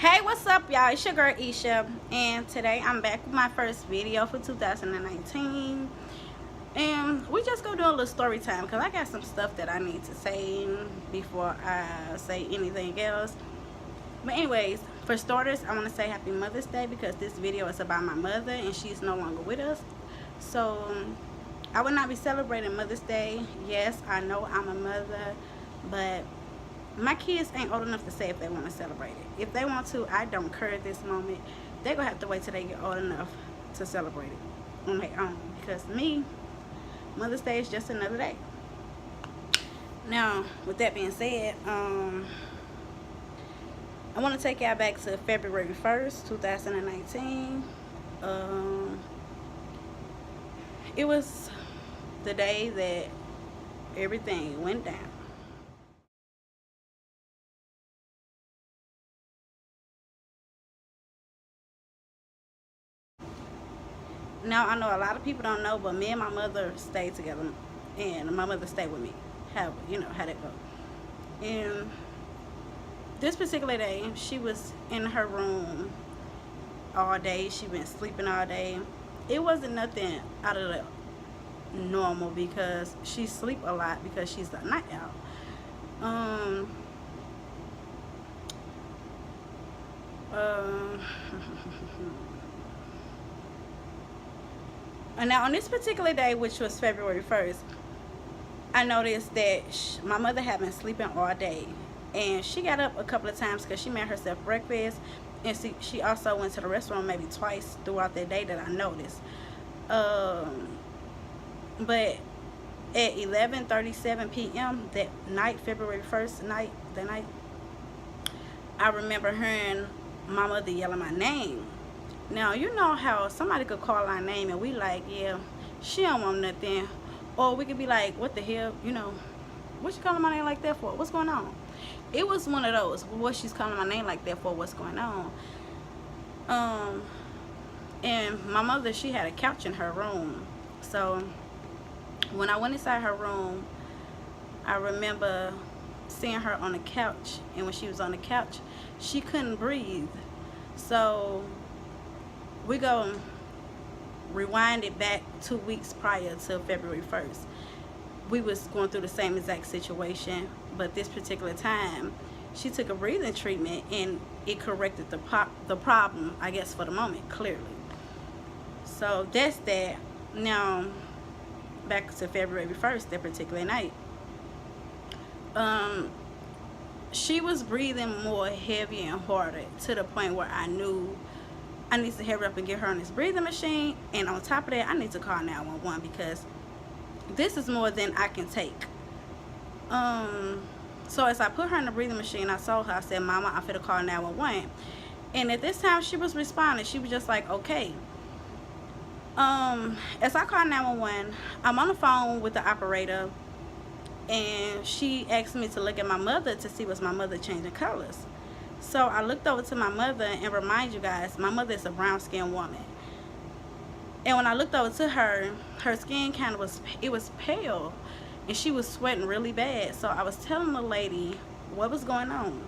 Hey, what's up, y'all? It's your girl Isha, and today I'm back with my first video for 2019. And we just go do a little story time because I got some stuff that I need to say before I say anything else. But anyways, for starters, I want to say Happy Mother's Day because this video is about my mother and she's no longer with us. So I will not be celebrating Mother's Day. Yes, I know I'm a mother, but my kids ain't old enough to say if they want to celebrate it. If they want to, I don't care at this moment. They're going to have to wait till they get old enough to celebrate it on their own. Because me, Mother's Day is just another day. Now, with that being said, I want to take y'all back to February 1st, 2019. It was the day that everything went down. Now, I know a lot of people don't know, but me and my mother stayed together, and my mother stayed with me. How it go. And this particular day, she was in her room all day. She been sleeping all day. It wasn't nothing out of the normal because she sleep a lot because she's a night owl. And now on this particular day, which was February 1st, I noticed that my mother had been sleeping all day. And she got up a couple of times because she made herself breakfast. And she also went to the restroom maybe twice throughout the day that I noticed. But at 11:37 p.m. that night, February 1st night, I remember hearing my mother yelling my name. Now, you know how somebody could call our name and we like, yeah, she don't want nothing. Or we could be like, what the hell, what you calling my name like that for? What's going on? It was one of those, what she's calling my name like that for? What's going on? And my mother, she had a couch in her room. So when I went inside her room, I remember seeing her on the couch. And when she was on the couch, she couldn't breathe. So we go rewind it back 2 weeks prior to February 1st. We was going through the same exact situation, but this particular time she took a breathing treatment and it corrected the problem, I guess, for the moment, clearly. So that's that. Now back to February 1st, that particular night, she was breathing more heavy and harder to the point where I knew I need to hurry up and get her on this breathing machine. And on top of that, I need to call 911 because this is more than I can take. So as I put her in the breathing machine, I told her, I said, Mama, I'm finna call 911. And at this time, she was responding. She was just like, okay. As I called 911, I'm on the phone with the operator. And she asked me to look at my mother to see was my mother changing colors. So I looked over to my mother, and remind you guys, my mother is a brown-skinned woman. And when I looked over to her, her skin kind of was pale, and she was sweating really bad. So I was telling the lady what was going on.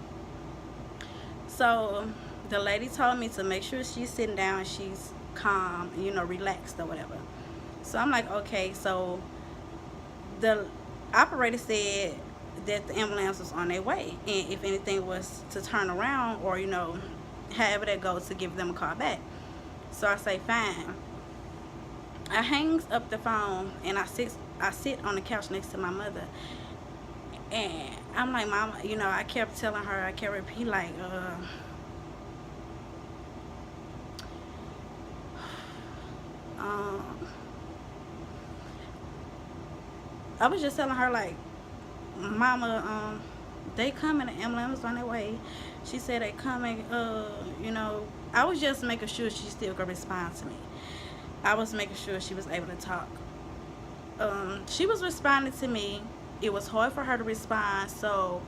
So the lady told me to make sure she's sitting down and she's calm, relaxed or whatever. So I'm like, okay. So the operator said that the ambulance was on their way, and if anything was to turn around or however that goes, to give them a call back. So I say fine. I hangs up the phone and I sit on the couch next to my mother, and I'm like, Mama, I kept telling her, I kept repeating like I was just telling her like, Mama, they coming, the ambulance on their way. She said they coming. I was just making sure she still could respond to me. I was making sure she was able to talk. She was responding to me. It was hard for her to respond. So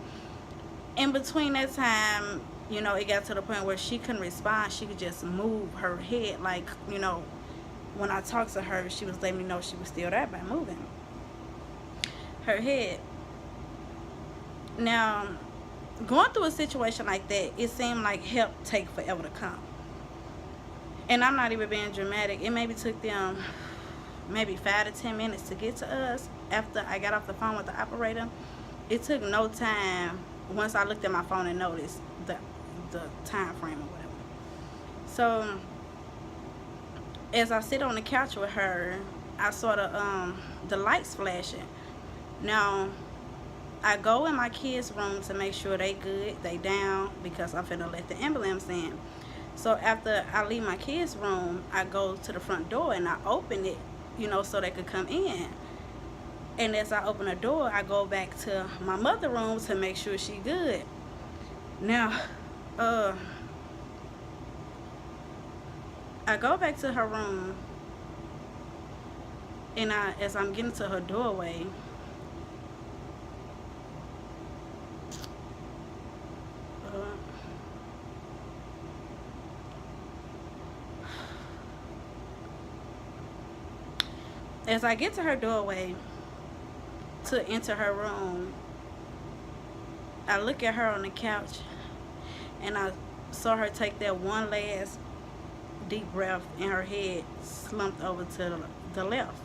in between that time, it got to the point where she couldn't respond. She could just move her head, like, when I talked to her, she was letting me know she was still there by moving her head. Now, going through a situation like that, it seemed like help take forever to come. And I'm not even being dramatic. It maybe took them maybe 5 to 10 minutes to get to us after I got off the phone with the operator. It took no time once I looked at my phone and noticed the time frame or whatever. So as I sit on the couch with her, I saw the lights flashing. Now I go in my kids' room to make sure they good, they down, because I'm finna let the ambulance in. So after I leave my kids' room, I go to the front door and I open it, you know, so they could come in. And as I open the door, I go back to my mother's room to make sure she good. Now, I go back to her room, and as I'm getting to her doorway, as I get to her doorway to enter her room, I look at her on the couch, and I saw her take that one last deep breath, and her head slumped over to the left.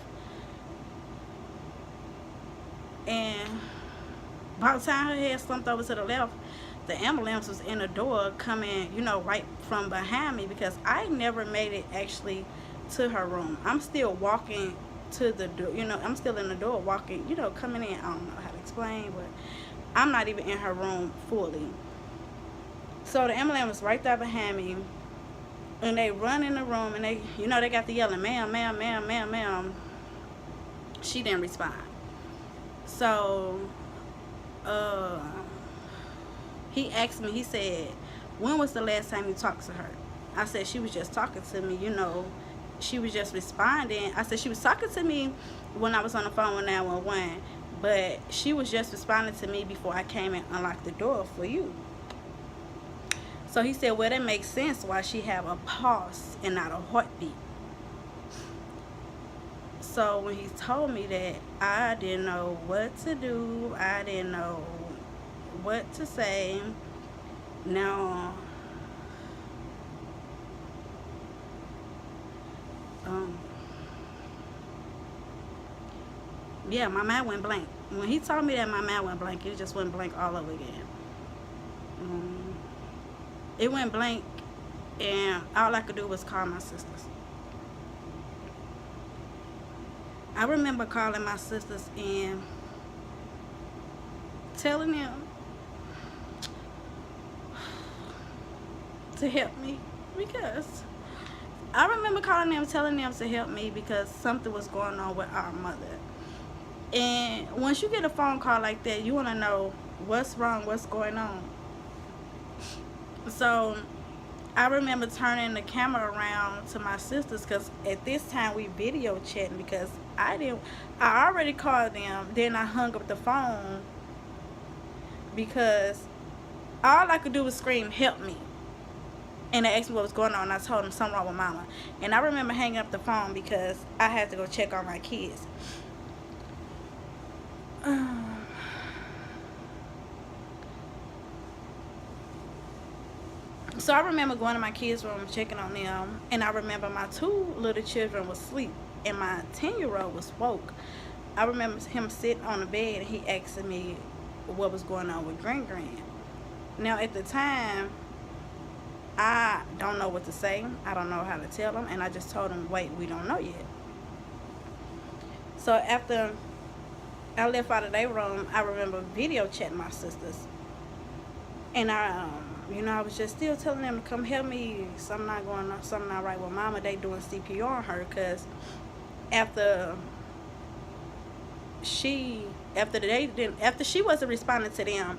And by the time her head slumped over to the left, the ambulance was in the door coming, you know, right from behind me, because I never made it actually to her room. I'm still walking to the door, you know, I'm still in the door walking, you know, coming in. I don't know how to explain, but I'm not even in her room fully. So the ambulance was right there behind me, and they run in the room, and they, you know, they got the yelling, ma'am, ma'am, ma'am, ma'am, ma'am. She didn't respond. So he asked me, he said, when was the last time you talked to her? I said, she was just talking to me, you know, she was just responding. I said, she was talking to me when I was on the phone with 911, but she was just responding to me before I came and unlocked the door for you. So he said, well, that makes sense why she have a pulse and not a heartbeat. So when he told me that, I didn't know what to do. I didn't know what to say. Now, yeah, my mind went blank. When he told me that, my mind went blank. It just went blank all over again. It went blank, and all I could do was call my sisters. I remember calling my sisters and telling them to help me, because I remember calling them, telling them to help me because something was going on with our mother. And once you get a phone call like that, you want to know what's wrong, what's going on. So I remember turning the camera around to my sisters, because at this time we video chatting, because I already called them, then I hung up the phone because all I could do was scream, help me. And they asked me what was going on, and I told them something wrong with mama. And I remember hanging up the phone because I had to go check on my kids. So I remember going to my kids' room, checking on them, and I remember my 2 little children was asleep, and my 10-year-old was woke. I remember him sitting on the bed, and he asking me what was going on with Grand. Now, at the time, I don't know what to say. I don't know how to tell him, and I just told him, wait, we don't know yet. So after I left out of their room, I remember video chatting my sisters, and you know, I was just still telling them to come help me. Something not going on, something not right with mama. They doing CPR on her, because after she wasn't responding to them,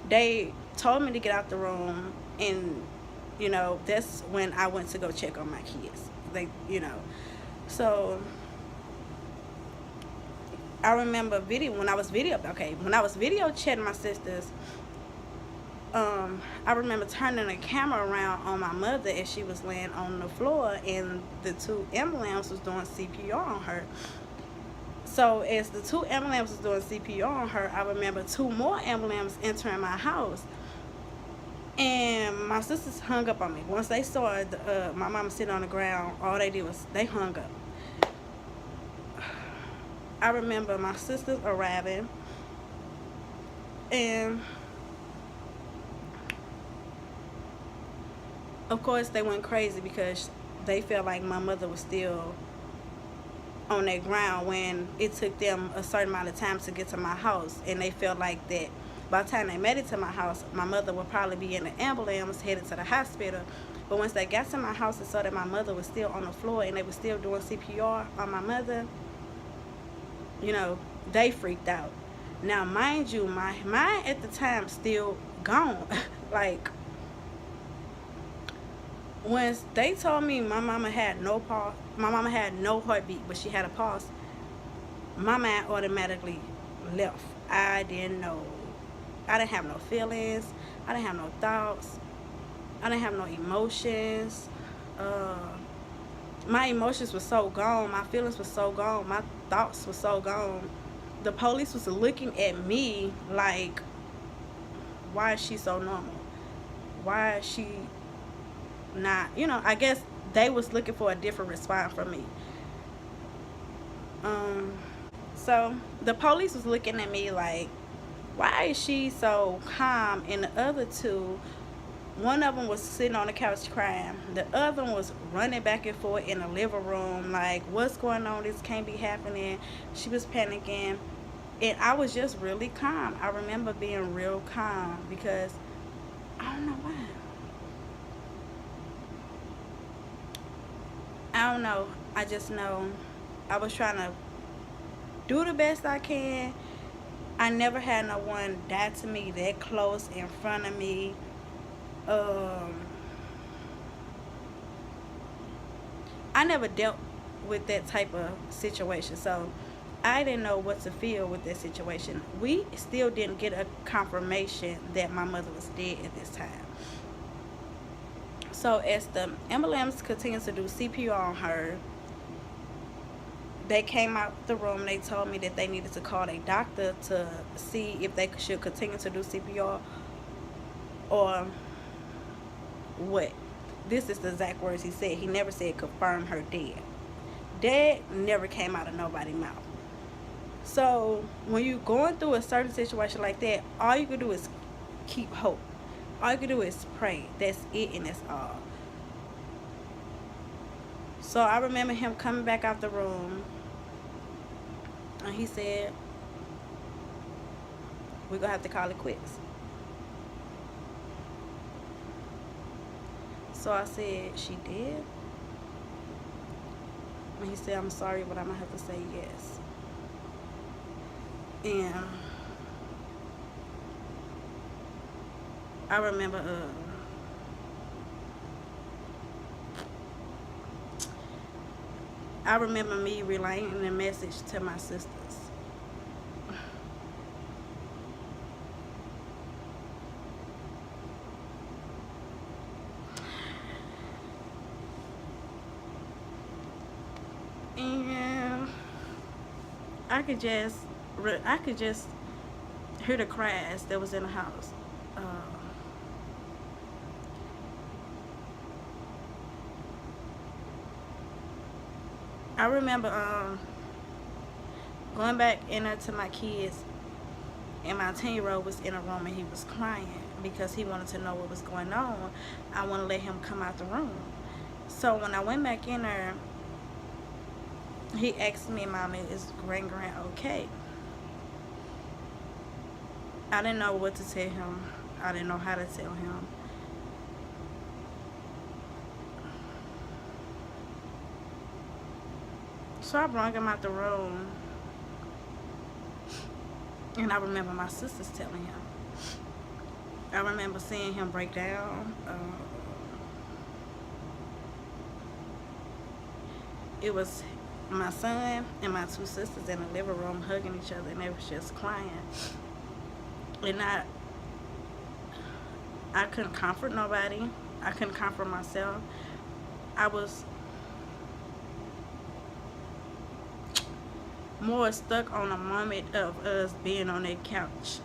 they told me to get out the room, and you know, that's when I went to go check on my kids. They, you know, so I remember when I was video chatting my sisters, I remember turning the camera around on my mother as she was laying on the floor, and the 2 ambulances was doing CPR on her. So as the 2 ambulances was doing CPR on her, I remember 2 more ambulances entering my house. And my sisters hung up on me. Once they saw my mama sitting on the ground, all they did was they hung up. I remember my sisters arriving, and of course they went crazy because they felt like my mother was still on that ground when it took them a certain amount of time to get to my house, and they felt like that by the time they made it to my house, my mother would probably be in the ambulance headed to the hospital. But once they got to my house and saw that my mother was still on the floor and they were still doing CPR on my mother, you know, they freaked out. Now mind you, my mind at the time still gone. Like, once they told me my mama had no pulse, my mama had no heartbeat, but she had a pulse, my mind automatically left. I didn't know. I didn't have no feelings. I didn't have no thoughts. I didn't have no emotions. My emotions were so gone. My feelings were so gone. My thoughts were so gone. The police was looking at me like, why is she so normal? Why is she not, you know, I guess they was looking for a different response from me. So the police was looking at me like, why is she so calm? And the other two, one of them was sitting on the couch crying. The other one was running back and forth in the living room like, what's going on? This can't be happening. She was panicking. And I was just really calm. I remember being real calm because I don't know why. I don't know. I just know I was trying to do the best I can. I never had no one die to me that close in front of me. I never dealt with that type of situation, so I didn't know what to feel with that situation. We still didn't get a confirmation that my mother was dead at this time. So as the ambulance continued to do CPR on her, they came out the room. They told me that they needed to call a doctor to see if they should continue to do CPR or what. This is the exact words he said. He never said confirm her dead. Dead never came out of nobody's mouth. So when you're going through a certain situation like that, all you can do is keep hope. All you can do is pray. That's it, and that's all. So I remember him coming back out the room, and he said, we're going to have to call it quits. So I said, she did? And he said, I'm sorry, but I'm going to have to say yes. And I remember me relaying the message to my sisters. And I could just hear the cries that was in the house. I remember going back in there to my kids, and my 10-year-old was in a room and he was crying because he wanted to know what was going on. I want to let him come out the room. So when I went back in there, he asked me, Mommy, is Grand okay? I didn't know what to tell him. I didn't know how to tell him. So I brought him out the room, and I remember my sisters telling him. I remember seeing him break down. It was my son and my two sisters in the living room hugging each other, and they was just crying. And I couldn't comfort nobody. I couldn't comfort myself. I was more stuck on a moment of us being on that couch.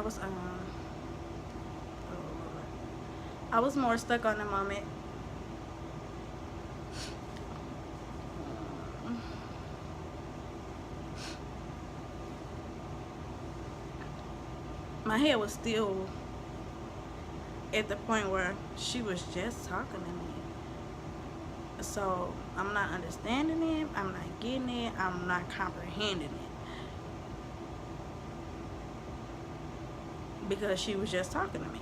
I was I was more stuck on the moment. My head was still at the point where she was just talking to me. So I'm not understanding it, I'm not getting it, I'm not comprehending it. Because she was just talking to me.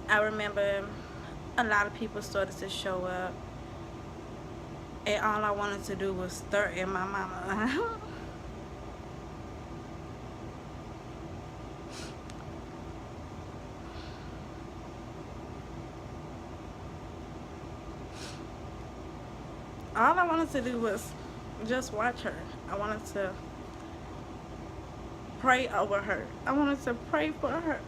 I remember a lot of people started to show up, and all I wanted to do was stir in my mama. All I wanted to do was just watch her. I wanted to pray over her. I wanted to pray for her.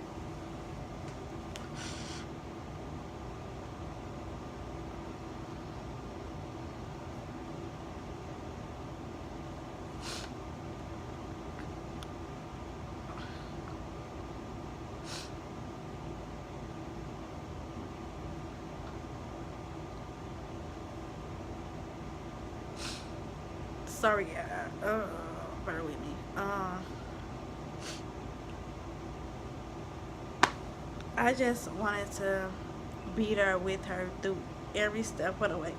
Sorry, bear with me. I just wanted to be there with her through every step of the way.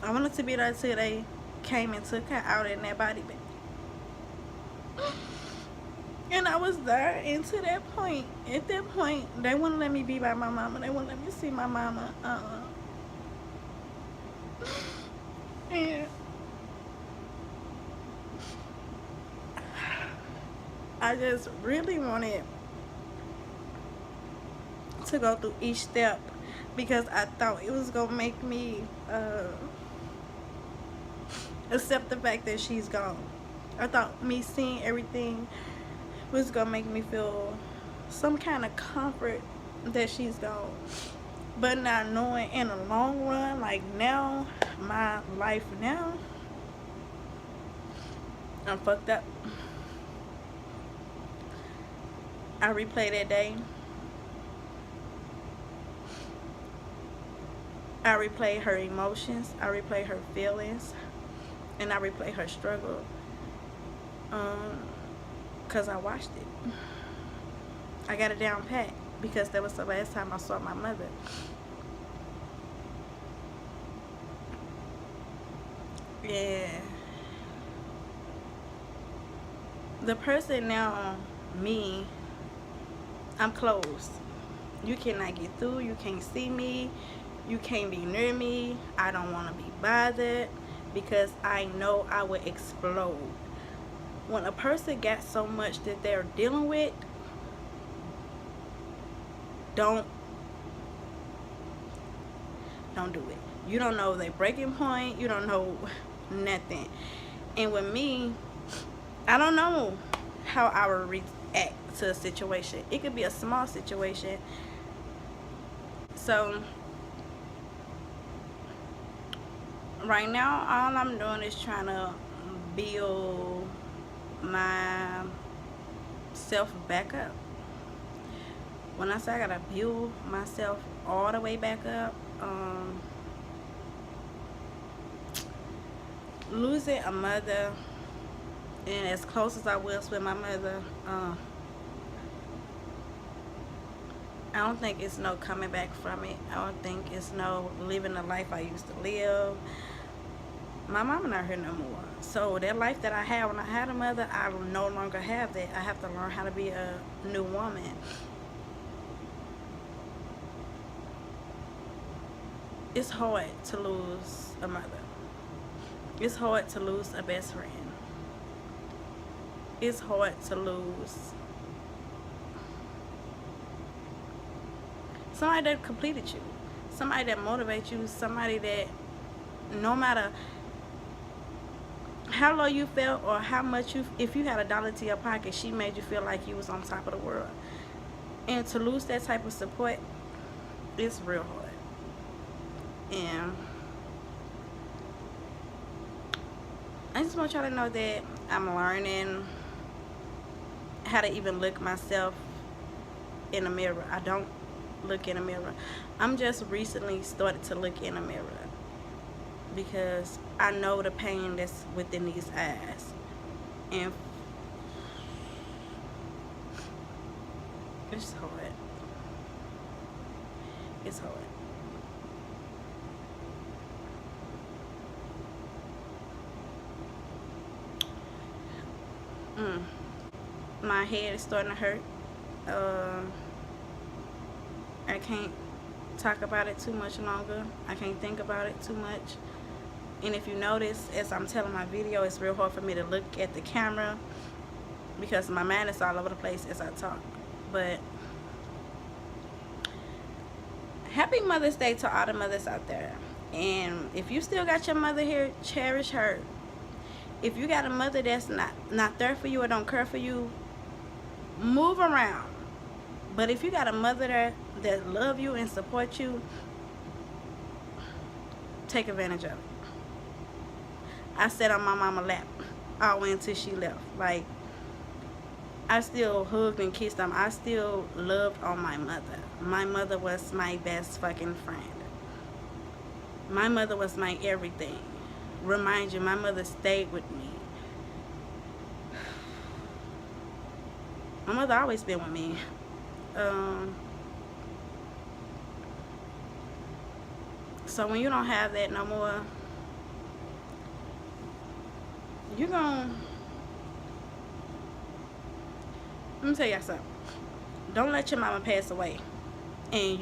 I wanted to be there till they came and took her out in that body bag. And I was there, and to that point, at that point, they wouldn't let me be by my mama. They wouldn't let me see my mama. And I just really wanted to go through each step because I thought it was gonna make me accept the fact that she's gone. I thought me seeing everything was gonna make me feel some kind of comfort that she's gone. But not knowing in the long run, like now, my life now, I'm fucked up. I replay that day. I replay her emotions. I replay her feelings. And I replay her struggle. Because I watched it. I got it down pat. Because that was the last time I saw my mother. Yeah. The person now, me, I'm closed. You cannot get through. You can't see me. You can't be near me. I don't want to be bothered because I know I would explode. When a person got so much that they're dealing with, don't do it. You don't know their breaking point. You don't know nothing. And with me, I don't know how I would react to a situation. It could be a small situation. So right now, all I'm doing is trying to build my self back up. When I say I gotta build myself all the way back up, losing a mother, and as close as I was with my mother, I don't think it's no coming back from it. I don't think it's no living the life I used to live. My mama not here no more. So that life that I had when I had a mother, I will no longer have that. I have to learn how to be a new woman. It's hard to lose a mother. It's hard to lose a best friend. It's hard to lose somebody that completed you, somebody that motivates you, somebody that no matter how low you felt or how much if you had $1 to your pocket, she made you feel like you was on top of the world. And to lose that type of support, It's real hard. And I just want y'all to know that I'm learning how to even look myself in a mirror. I don't look in a mirror. I'm just recently started to look in a mirror because I know the pain that's within these eyes. And it's hard. It's hard. My head is starting to hurt. I can't talk about it too much longer. I can't think about it too much. And if you notice, as I'm telling my video, it's real hard for me to look at the camera because my mind is all over the place as I talk. But happy Mother's Day to all the mothers out there. And if you still got your mother here, cherish her. If you got a mother that's not there for you or don't care for you, move around. But if you got a mother that love you and support you, take advantage of it. I sat on my mama's lap all the way until she left. Like, I still hugged and kissed them. I still loved on my mother. My mother was my best fucking friend. My mother was my everything. Remind you, my mother stayed with me. My mother always been with me. So when you don't have that no more, you're gonna, let me tell y'all something. Don't let your mama pass away and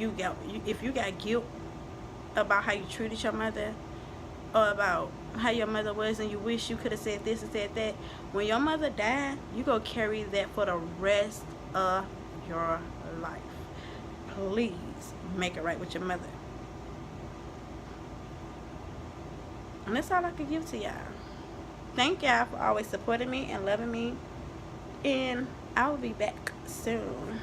if you got guilt about how you treated your mother or about how your mother was and you wish you could have said this and said that, when your mother died, you go carry that for the rest of your life. Please make it right with your mother. And that's all I can give to y'all. Thank y'all for always supporting me and loving me, and I will be back soon.